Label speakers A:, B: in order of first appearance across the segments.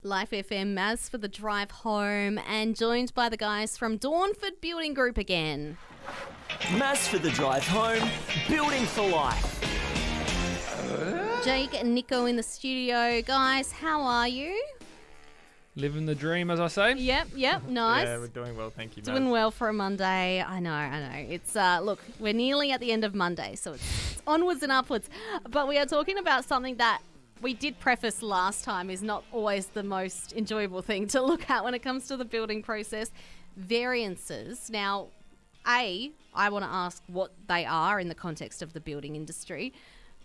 A: Life FM, Maz for the drive home, and joined by the guys from Dornford Building Group again.
B: Maz for the drive home, building for life.
A: Jake and Nico in the studio. Guys, how are you?
C: Living the dream, as I say.
A: Yep, nice.
D: Yeah, we're doing well, thank you, Maz.
A: Doing well for a Monday. I know. It's, look, we're nearly at the end of Monday, so it's onwards and upwards. But we are talking about something that we did preface last time is not always the most enjoyable thing to look at when it comes to the building process. Variances. Now, I want to ask what they are in the context of the building industry,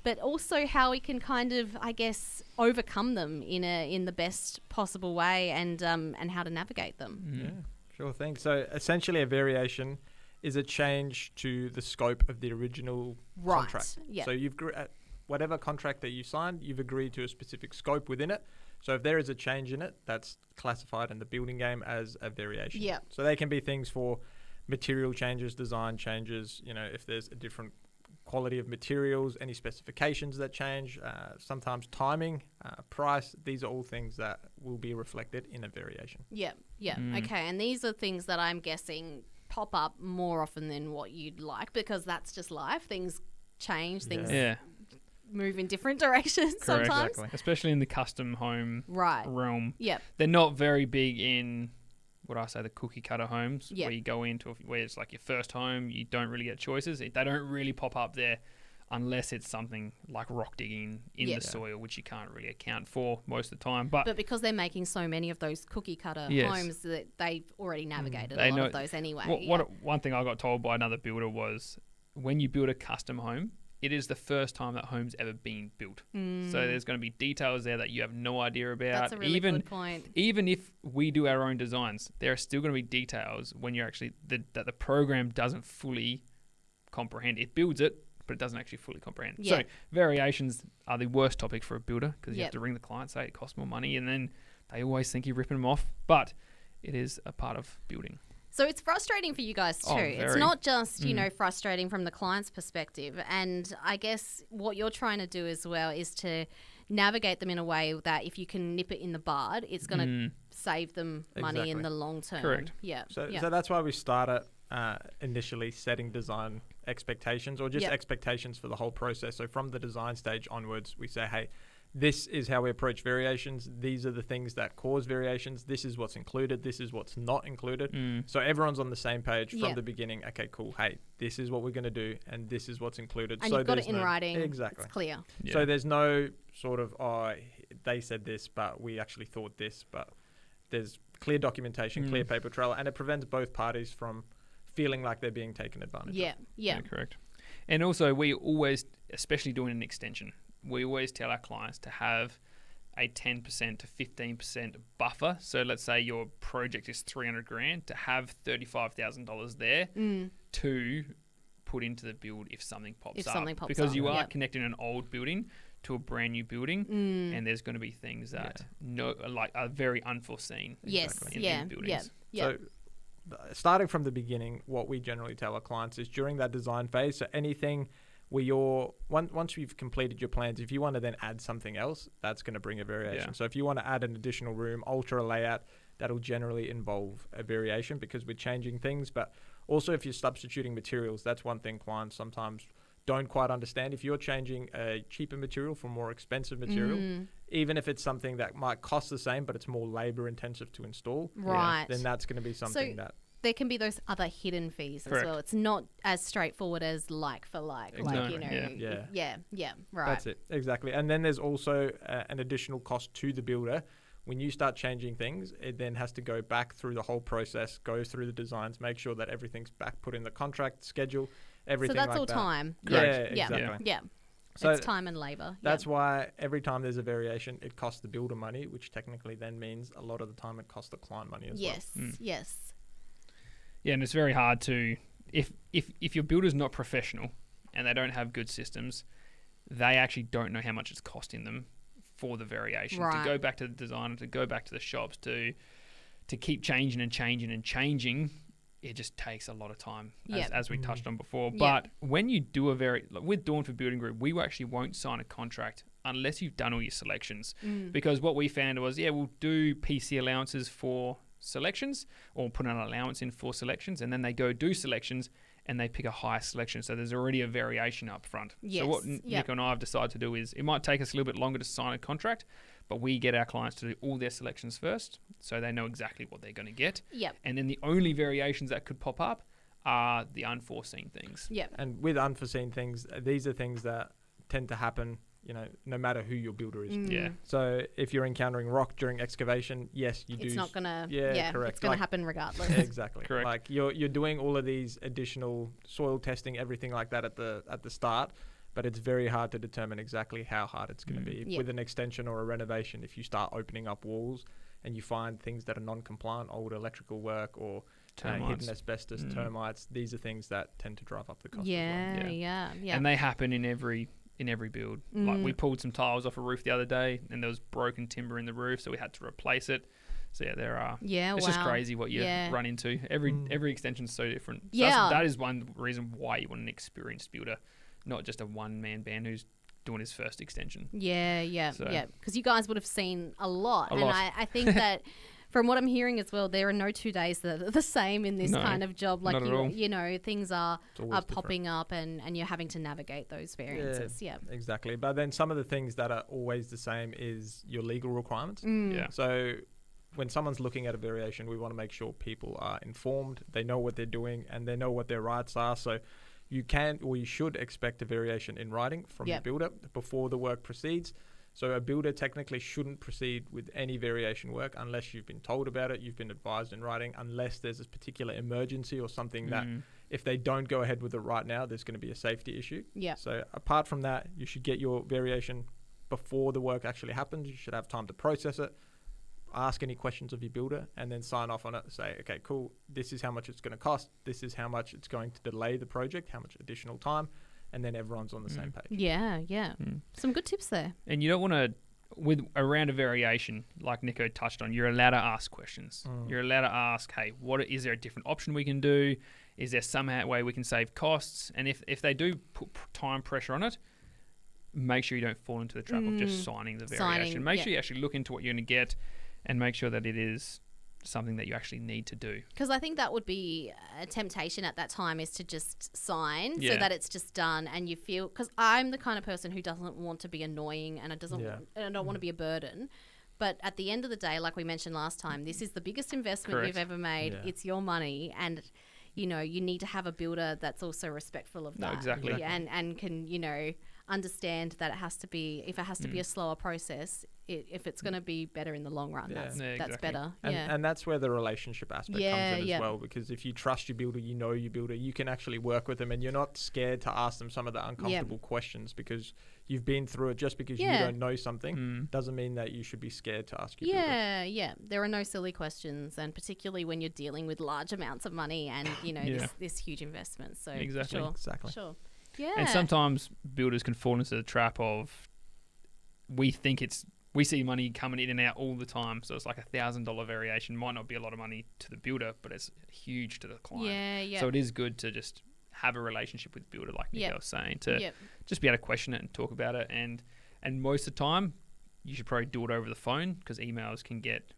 A: but also how we can kind of, I guess, overcome them in the best possible way and how to navigate them.
D: Yeah, sure thing. So essentially a variation is a change to the scope of the original contract.
A: Yeah.
D: So you've whatever contract that you signed, you've agreed to a specific scope within it. So if there is a change in it, that's classified in the building game as a variation.
A: Yeah.
D: So they can be things for material changes, design changes, if there's a different quality of materials, any specifications that change, sometimes timing, price. These are all things that will be reflected in a variation.
A: Yeah. Okay, and these are things that I'm guessing pop up more often than what you'd like, because that's just life. Things change, things move in different directions sometimes.
C: Exactly. Especially in the custom home realm.
A: Yep.
C: They're not very big in, the cookie cutter homes,
A: yep,
C: where you go into, where it's like your first home, you don't really get choices. They don't really pop up there unless it's something like rock digging in the soil, which you can't really account for most of the time. But
A: because they're making so many of those cookie cutter homes that they've already navigated a lot of those anyway.
C: One thing I got told by another builder was, when you build a custom home, it is the first time that home's ever been built. So there's going to be details there that you have no idea about.
A: That's a really good point.
C: Even if we do our own designs, there are still going to be details when you're actually that the program doesn't fully comprehend. It builds it, but it doesn't actually fully comprehend.
A: Yeah.
C: So variations are the worst topic for a builder, because you have to ring the client, say it costs more money, and then they always think you're ripping them off. But it is a part of building.
A: So it's frustrating for you guys too. It's not just, frustrating from the client's perspective. And I guess what you're trying to do as well is to navigate them in a way that if you can nip it in the bud, it's going to save them money in the long term.
C: Correct.
A: Yeah.
D: So that's why we started initially setting design expectations, or just expectations for the whole process. So from the design stage onwards, we say, hey, this is how we approach variations. These are the things that cause variations. This is what's included. This is what's not included. So everyone's on the same page from the beginning. Okay, cool. Hey, this is what we're going to do, and this is what's included.
A: And
D: so
A: you've got it in writing.
D: Exactly.
A: It's clear.
C: Yeah.
D: So there's no sort of, they said this, but we actually thought this. But there's clear documentation, clear paper trail, and it prevents both parties from feeling like they're being taken advantage of.
A: Yeah,
C: correct. And also, we always, especially doing an extension, we always tell our clients to have a 10% to 15% buffer. So let's say your project is $300,000, to have $35,000 there to put into the build if something pops up. Because you are connecting an old building to a brand new building, and there's going to be things that are very unforeseen. In buildings.
D: So starting from the beginning, what we generally tell our clients is during that design phase, so anything where once you've completed your plans, if you want to then add something else, that's going to bring a variation. So if you want to add an additional room, alter a layout, that'll generally involve a variation, because we're changing things. But also if you're substituting materials, that's one thing clients sometimes don't quite understand. If you're changing a cheaper material for more expensive material, even if it's something that might cost the same, but it's more labor intensive to install, then that's going to be something that...
A: There can be those other hidden fees as well. It's not as straightforward as like for like.
C: Exactly.
A: Right.
D: That's it, exactly. And then there's also an additional cost to the builder. When you start changing things, it then has to go back through the whole process, go through the designs, make sure that everything's back, put in the contract, schedule, everything like that.
A: So that's all time.
D: Correct. Yeah, exactly.
A: Yeah.
D: So
A: it's time and labor.
D: That's why every time there's a variation, it costs the builder money, which technically then means a lot of the time it costs the client money as well.
A: Yes.
C: Yeah, and it's very hard to, if your builder's not professional and they don't have good systems, they actually don't know how much it's costing them for the variation. To go back to the designer, to go back to the shops, to keep changing and changing and changing, it just takes a lot of time, as we touched on before. But when you do with Dornford Building Group, we actually won't sign a contract unless you've done all your selections. Because what we found was, we'll do PC allowances for selections or put an allowance in for selections, and then they go do selections and they pick a higher selection. So there's already a variation up front.
A: Yes.
C: So what Nico and I have decided to do is, it might take us a little bit longer to sign a contract, but we get our clients to do all their selections first, so they know exactly what they're going to get.
A: Yep.
C: And then the only variations that could pop up are the unforeseen things.
A: Yep.
D: And with unforeseen things, these are things that tend to happen, no matter who your builder is.
C: Yeah.
D: So if you're encountering rock during excavation, yes, you do.
A: It's not gonna.
D: Yeah, correct.
A: It's gonna happen regardless.
D: Exactly.
C: Correct.
D: Like you're doing all of these additional soil testing, everything like that at the start, but it's very hard to determine exactly how hard it's going to be
A: Yep.
D: with an extension or a renovation. If you start opening up walls and you find things that are non-compliant, old electrical work or hidden asbestos, termites, these are things that tend to drive up the cost.
A: Yeah,
D: as well.
A: yeah.
C: And they happen in every build. Like we pulled some tiles off a roof the other day, and there was broken timber in the roof, so we had to replace it. So there are.
A: Yeah,
C: it's just crazy what you run into. Every extension's so different. So that is one reason why you want an experienced builder, not just a one-man band who's doing his first extension.
A: Yeah. Because you guys would have seen a lot.
C: A
A: and
C: lot.
A: I think that from what I'm hearing as well, there are no 2 days that are the same in this kind of job. Like,
C: not at all.
A: Things are
D: different.
A: popping up and you're having to navigate those variances. Yeah.
D: Exactly. But then some of the things that are always the same is your legal requirements.
C: Yeah.
D: So when someone's looking at a variation, we want to make sure people are informed, they know what they're doing, and they know what their rights are. So you can or you should expect a variation in writing from the builder before the work proceeds. So a builder technically shouldn't proceed with any variation work unless you've been told about it, you've been advised in writing, unless there's a particular emergency or something that if they don't go ahead with it right now, there's going to be a safety issue.
A: Yeah.
D: So apart from that, you should get your variation before the work actually happens. You should have time to process it, ask any questions of your builder, and then sign off on it. Say, okay, cool, this is how much it's going to cost. This is how much it's going to delay the project, how much additional time. And then everyone's on the same page.
A: Yeah. Some good tips there.
C: And you don't want to, with around a variation, like Nico touched on, you're allowed to ask questions. You're allowed to ask, hey, is there a different option we can do? Is there some way we can save costs? And if they do put time pressure on it, make sure you don't fall into the trap of just signing the variation. Make sure you actually look into what you're going to get and make sure that it is something that you actually need to do.
A: Because I think that would be a temptation at that time, is to just sign so that it's just done, and you feel, because I'm the kind of person who doesn't want to be annoying and I don't want to be a burden. But at the end of the day, like we mentioned last time, this is the biggest investment you've ever made. It's your money, and you need to have a builder that's also respectful of that.
C: No, exactly.
A: And can understand that it has to be, if it has to be a slower process, if it's going to be better in the long run, that's better.
D: And that's where the relationship aspect comes in as well, because if you trust your builder, you know your builder, you can actually work with them, and you're not scared to ask them some of the uncomfortable questions because you've been through it. Just because you don't know something doesn't mean that you should be scared to ask your builder.
A: Yeah. There are no silly questions, and particularly when you're dealing with large amounts of money and this huge investment. So
C: Exactly.
A: Sure. Yeah.
C: And sometimes builders can fall into the trap of, we see money coming in and out all the time. So it's like $1,000 variation. Might not be a lot of money to the builder, but it's huge to the client.
A: Yeah.
C: So it is good to just have a relationship with the builder, like Nico was saying, to just be able to question it and talk about it. And most of the time, you should probably do it over the phone, because emails can get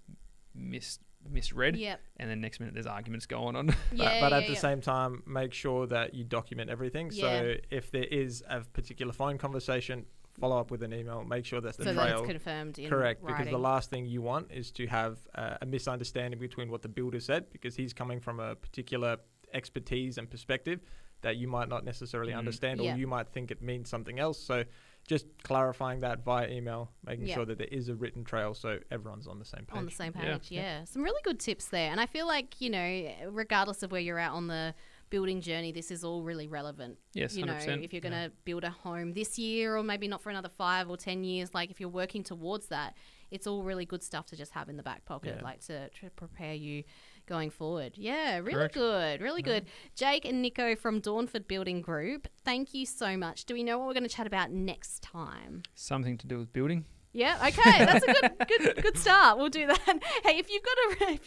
C: misread. And then next minute there's arguments going on.
D: But at the same time, make sure that you document everything. So if there is a particular phone conversation, follow up with an email, make sure that's the trail.
A: So that's confirmed in
D: Correct,
A: writing.
D: because the last thing you want is to have a misunderstanding between what the builder said, because he's coming from a particular expertise and perspective that you might not necessarily understand, or you might think it means something else. So just clarifying that via email, making sure that there is a written trail so everyone's on the same page.
A: On the same page, Some really good tips there. And I feel like, regardless of where you're at on the building journey, this is all really relevant.
C: Yes, 100%.
A: If you're going to build a home this year, or maybe not for another 5 or 10 years, like if you're working towards that, it's all really good stuff to just have in the back pocket, like to prepare you going forward. Yeah, really good. Really good. Jake and Nico from Dornford Building Group, thank you so much. Do we know what we're going to chat about next time?
C: Something to do with building.
A: Yeah, okay, that's a good start. We'll do that. Hey, if you've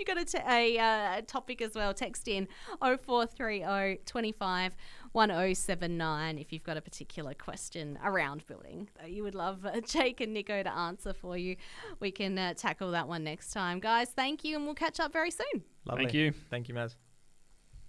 A: got a topic as well, text in 0430 25 1079 if you've got a particular question around building that you would love Jake and Nico to answer for you. We can tackle that one next time. Guys, thank you, and we'll catch up very soon.
D: Lovely.
C: Thank you.
D: Thank you, Maz.